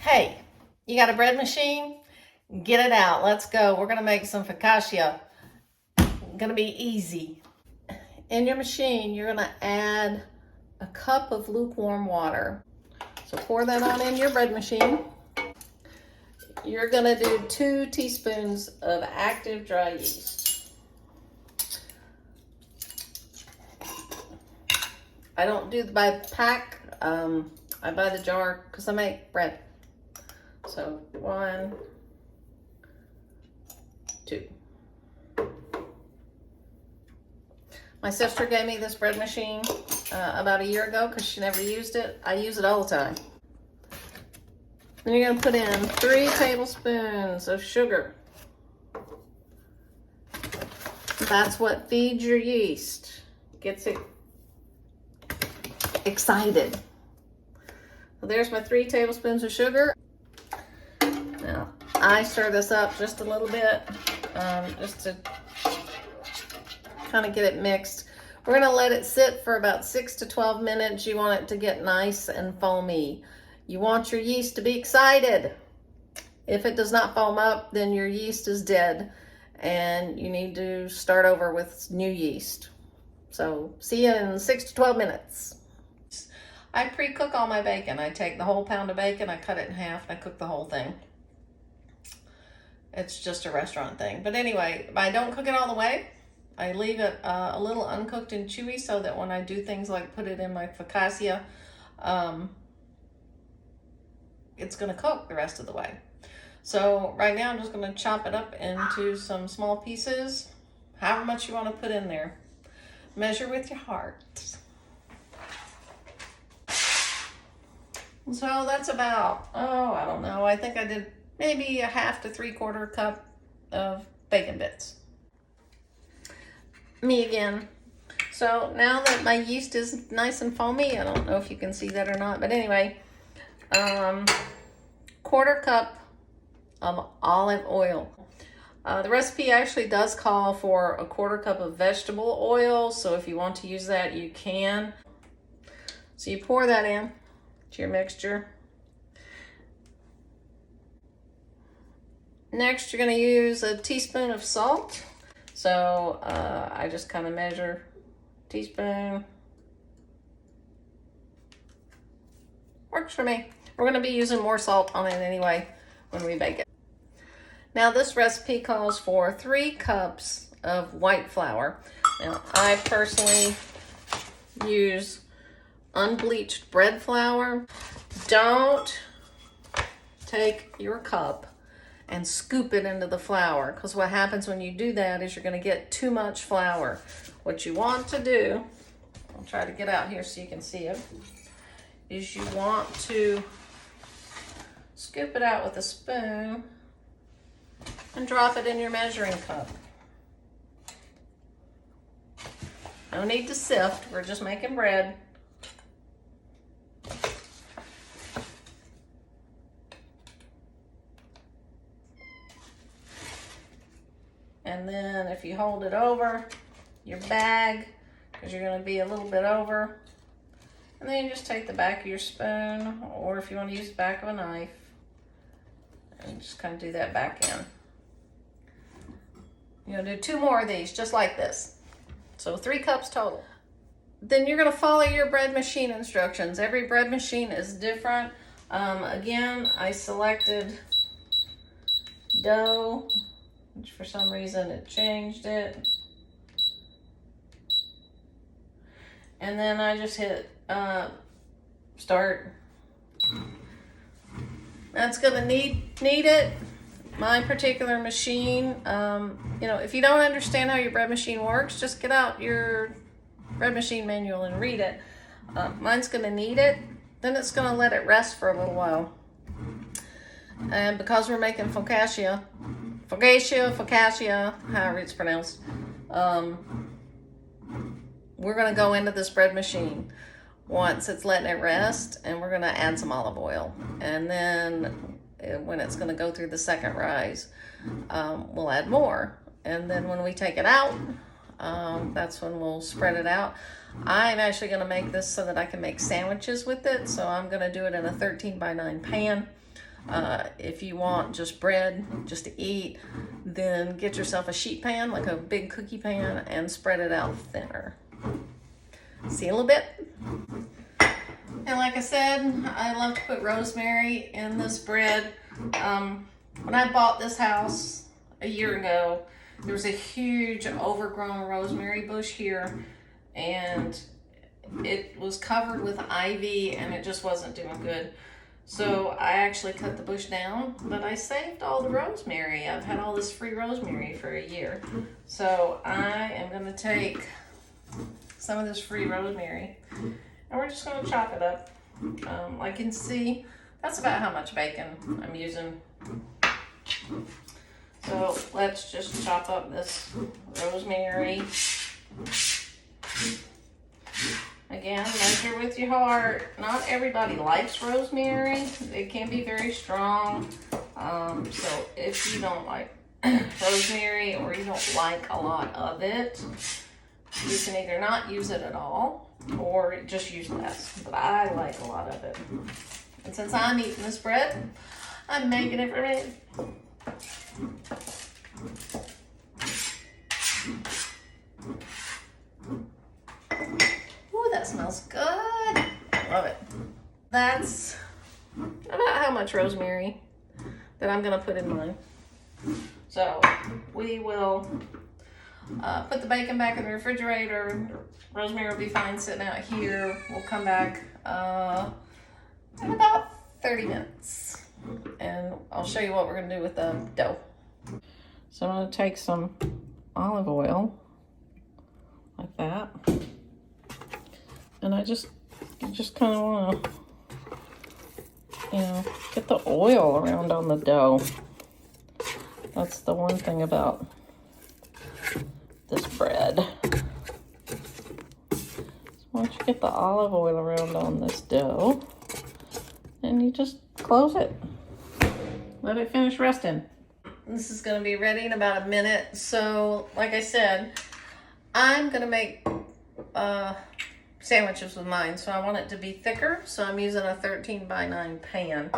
Hey, you got a bread machine? Get it out. Let's go. We're going to make some focaccia. Going to be easy. In your machine, you're going to add a cup of lukewarm water. So pour that on in your bread machine. You're going to do 2 teaspoons of active dry yeast. I don't do by the pack. I buy the jar because I make bread. So 1, 2. My sister gave me this bread machine about a year ago because she never used it. I use it all the time. Then you're going to put in 3 tablespoons of sugar. That's what feeds your yeast. Gets it excited. So there's my 3 tablespoons of sugar. Now, I stir this up just a little bit, just to kind of get it mixed. We're going to let it sit for about 6 to 12 minutes. You want it to get nice and foamy. You want your yeast to be excited. If it does not foam up, then your yeast is dead, and you need to start over with new yeast. So, see you in 6 to 12 minutes. I pre-cook all my bacon. I take the whole pound of bacon, I cut it in half, and I cook the whole thing. It's just a restaurant thing. But anyway, I don't cook it all the way. I leave it a little uncooked and chewy so that when I do things like put it in my focaccia, it's going to cook the rest of the way. So right now I'm just going to chop it up into some small pieces, however much you want to put in there. Measure with your heart. So that's about, I don't know, I think I did maybe a 1/2 to 3/4 cup of bacon bits. Me again. So now that my yeast is nice and foamy, I don't know if you can see that or not, but anyway, 1/4 cup of olive oil. The recipe actually does call for a 1/4 cup of vegetable oil, so if you want to use that, you can. So you pour that in to your mixture. Next, you're going to use a teaspoon of salt. So I just kind of measure teaspoon. Works for me. We're going to be using more salt on it anyway when we bake it. Now this recipe calls for 3 cups of white flour. Now I personally use unbleached bread flour. Don't take your cup and scoop it into the flour, because what happens when you do that is you're going to get too much flour. What you want to do, I'll try to get out here so you can see it, is you want to scoop it out with a spoon and drop it in your measuring cup. No need to sift, we're just making bread. And then if you hold it over your bag, because you're going to be a little bit over, and then you just take the back of your spoon, or if you want to use the back of a knife, and just kind of do that back in. You're going to do 2 more of these, just like this. So 3 cups total. Then you're going to follow your bread machine instructions. Every bread machine is different. Again, I selected dough, which for some reason it changed it. And then I just hit start. That's gonna need it. My particular machine, if you don't understand how your bread machine works, just get out your bread machine manual and read it. Mine's gonna need it. Then it's gonna let it rest for a little while. And because we're making focaccia, however it's pronounced, we're going to go into this bread machine once it's letting it rest, and we're going to add some olive oil. And then when it's going to go through the second rise, we'll add more. And then when we take it out, that's when we'll spread it out. I'm actually going to make this so that I can make sandwiches with it, so I'm going to do it in a 13 by 9 pan. If you want just bread, just to eat, then get yourself a sheet pan, like a big cookie pan, and spread it out thinner. See a little bit? And like I said, I love to put rosemary in this bread. When I bought this house a year ago, there was a huge overgrown rosemary bush here, and it was covered with ivy, and it just wasn't doing good. So I actually cut the bush down, but I saved all the rosemary. I've had all this free rosemary for a year. So I am going to take some of this free rosemary, and we're just going to chop it up. I can see that's about how much bacon I'm using. So let's just chop up this rosemary. Again, measure with your heart. Not everybody likes rosemary. It can be very strong. So if you don't like rosemary, or you don't like a lot of it, you can either not use it at all or just use less. But I like a lot of it. And since I'm eating this bread, I'm making it for me. Ooh, that smells good. I love it. That's about how much rosemary that I'm gonna put in mine. So we will put the bacon back in the refrigerator. Rosemary will be fine sitting out here. We'll come back in about 30 minutes. And I'll show you what we're gonna do with the dough. So I'm gonna take some olive oil, like that. And you just kind of wanna, get the oil around on the dough. That's the one thing about this bread. So once you get the olive oil around on this dough, and you just close it. Let it finish resting. This is gonna be ready in about a minute. So, like I said, I'm gonna make sandwiches with mine. So I want it to be thicker. So I'm using a 13x9 pan.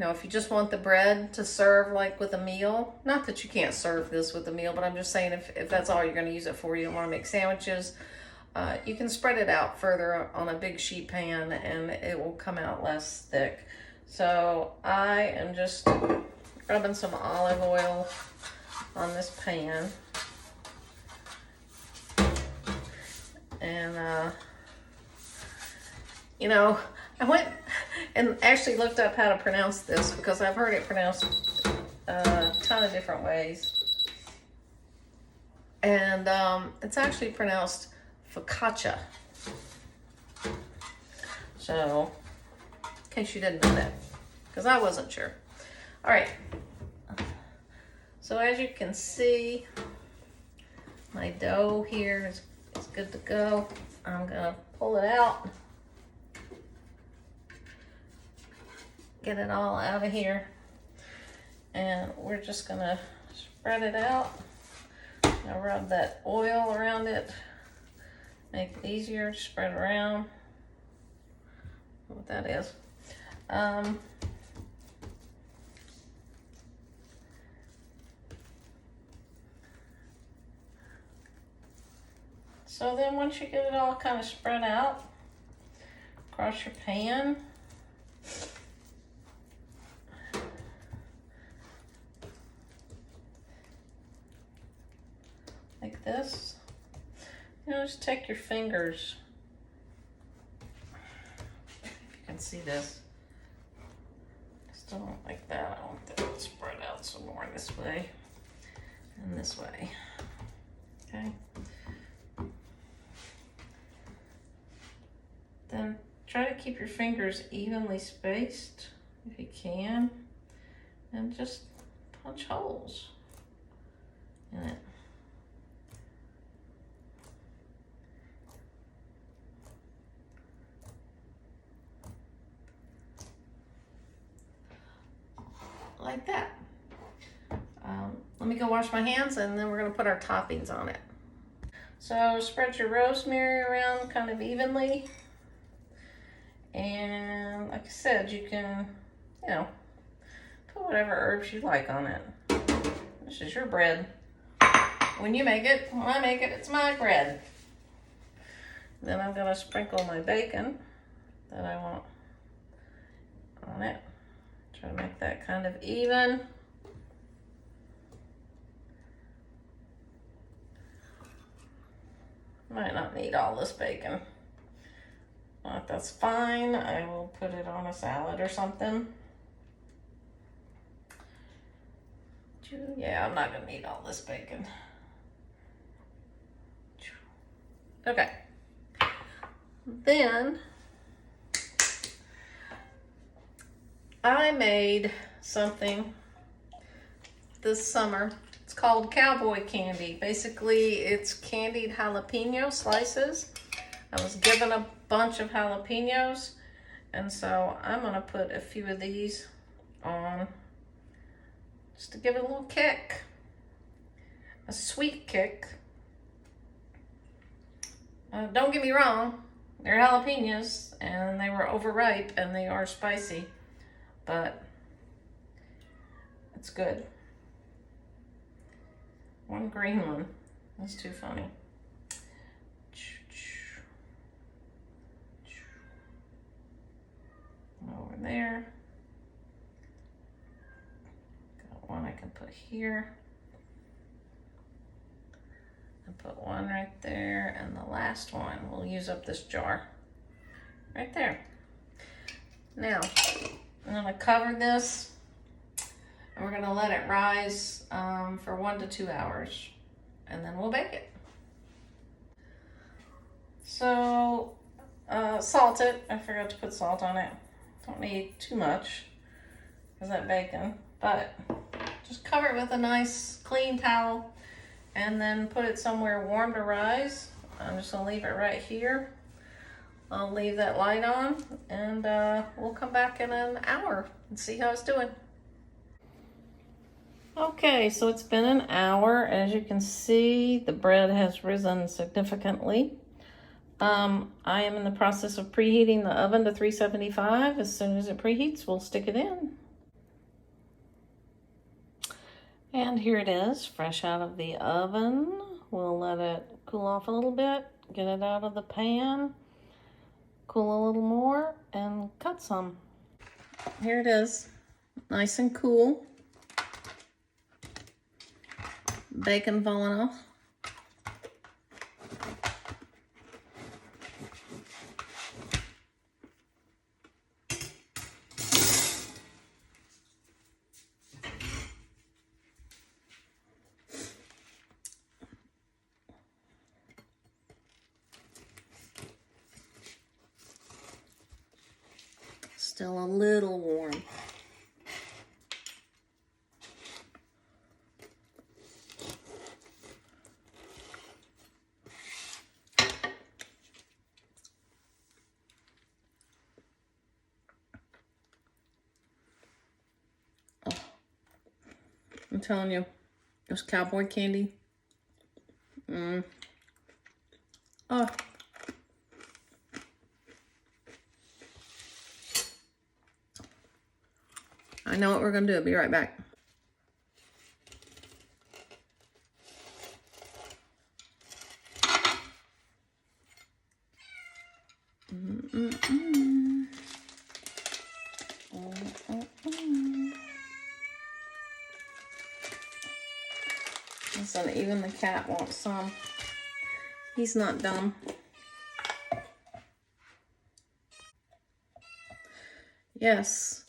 If you just want the bread to serve like with a meal, not that you can't serve this with a meal, but I'm just saying if that's all you're gonna use it for, you don't wanna make sandwiches, you can spread it out further on a big sheet pan and it will come out less thick. So I am just rubbing some olive oil on this pan. And, I went and actually looked up how to pronounce this because I've heard it pronounced a ton of different ways. And it's actually pronounced Focaccia. So, in case you didn't know that, because I wasn't sure. All right. So as you can see, my dough here is good to go. I'm gonna pull it out. Get it all out of here. And we're just gonna spread it out. Now rub that oil around it. Make it easier to spread around. What that is. So then once you get it all kind of spread out across your pan, like this, just take your fingers, if you can see this, still don't like that. I want that to spread out some more this way and this way, okay? Then try to keep your fingers evenly spaced if you can, and just punch holes in it. Like that. Let me go wash my hands and then we're gonna put our toppings on it. So spread your rosemary around kind of evenly. And like I said, you can, you know, put whatever herbs you like on it. This is your bread. When you make it, when I make it, it's my bread. Then I'm gonna sprinkle my bacon that I want on it. Try to make that kind of even. Might not need all this bacon. But that's fine. I will put it on a salad or something. Yeah, I'm not gonna need all this bacon. Okay. Then I made something this summer. It's called cowboy candy. Basically, it's candied jalapeno slices. I was given a bunch of jalapenos, and so I'm gonna put a few of these on just to give it a little kick, a sweet kick. Don't get me wrong, they're jalapenos and they were overripe and they are spicy, but it's good. One green one, that's too funny. Over there. Got one I can put here. And put one right there, and the last one, we'll use up this jar. Right there. Now, I'm gonna cover this, and we're gonna let it rise for 1 to 2 hours, and then we'll bake it. So, salt it. I forgot to put salt on it. Don't need too much because that bacon, but just cover it with a nice clean towel and then put it somewhere warm to rise. I'm just gonna leave it right here. I'll leave that light on, and we'll come back in an hour and see how it's doing. Okay, so it's been an hour. As you can see, the bread has risen significantly. I am in the process of preheating the oven to 375. As soon as it preheats, we'll stick it in. And here it is, fresh out of the oven. We'll let it cool off a little bit, get it out of the pan, cool a little more, and cut some. Here it is, nice and cool. Bacon falling off. Still a little warm. Oh, I'm telling you, this cowboy candy. Oh. I know what we're gonna do. I'll be right back. Listen, even the cat wants some. He's not dumb. Yes,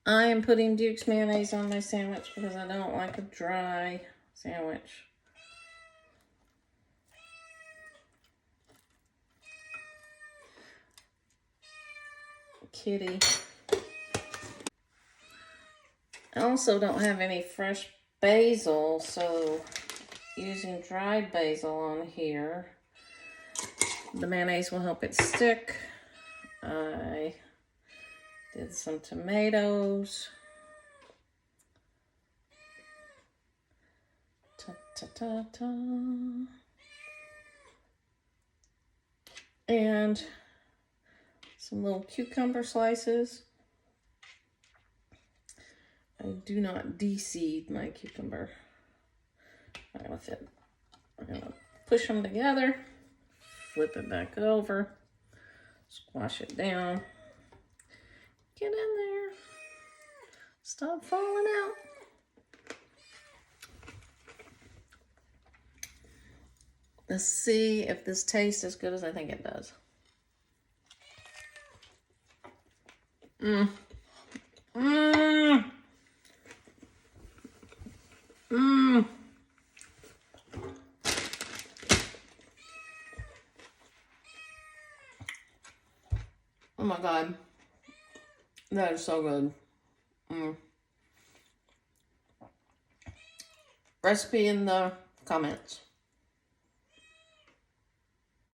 I am putting Duke's mayonnaise on my sandwich because I don't like a dry sandwich. Kitty. I also don't have any fresh basil, so using dried basil on here, the mayonnaise will help it stick. I did some tomatoes. And some little cucumber slices. I do not de-seed my cucumber. I'm gonna push them together, flip it back over, squash it down. Get in there. Stop falling out. Let's see if this tastes as good as I think it does. Mmm. Mmm. Mmm. Oh my God. That is so good. Mm. Recipe in the comments.